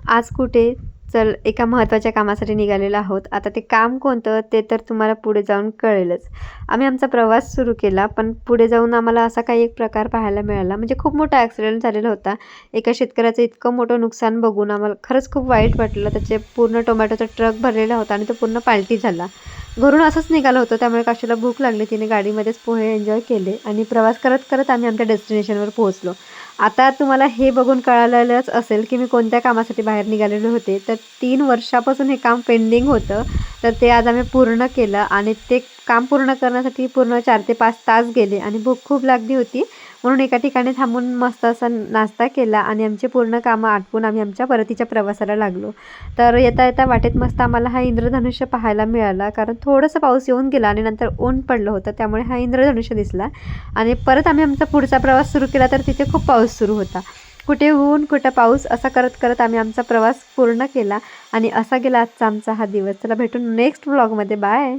आज कुठे चल एका महत्त्वाच्या कामासाठी निघालेलो आहोत. आता ते काम कोणतं ते तर तुम्हाला पुढे जाऊन कळेलच. आम्ही आमचा प्रवास सुरू केला, पण पुढे जाऊन आम्हाला असा काही एक प्रकार पाहायला मिळाला. म्हणजे खूप मोठा ॲक्सिडेंट झालेला होता. एका शेतकऱ्याचं इतकं मोठं नुकसान बघून आम्हाला खरंच खूप वाईट वाटलं. त्याचे पूर्ण टोमॅटोचा ट्रक भरलेला होता आणि तो पूर्ण पालटी झाला. घरून असंच निघालो होतो, त्यामुळे काशीला भूक लागली. तिने गाडीमध्येच पोहे एन्जॉय केले आणि प्रवास करत करत आम्ही आमच्या डेस्टिनेशनवर पोहोचलो. आता तुम्हाला हे बघून कळालेलंच असेल की मी कोणत्या कामासाठी बाहेर निघालेले होते. तर 3 वर्षापासून हे काम पेंडिंग होतं. तर ते आज आम्ही पूर्ण केलं आणि ते काम पूर्ण करण्यासाठी पूर्ण 4 ते 5 तास गेले आणि भूक खूप लागली होती. म्हणून एका ठिकाणी थांबून मस्त असा नाश्ता केला आणि आमची पूर्ण कामं आटपून आम्ही आमच्या परतीच्या प्रवासाला लागलो. तर येता येता वाटेत मस्त आम्हाला हा इंद्रधनुष्य पाहायला मिळाला. कारण थोडंसं पाऊस येऊन गेला आणि नंतर ऊन पडलं होतं, त्यामुळे हा इंद्रधनुष्य दिसला. आणि परत आम्ही आमचा पुढचा प्रवास सुरू केला, तर तिथे खूप पाऊस सुरू होता. कुठे ऊन कुठे पाऊस असा करत करत आम्ही आमचा प्रवास पूर्ण केला आणि असा गेला आजचा आमचा हा दिवस. चला भेटून नेक्स्ट व्लॉगमध्ये. बाय.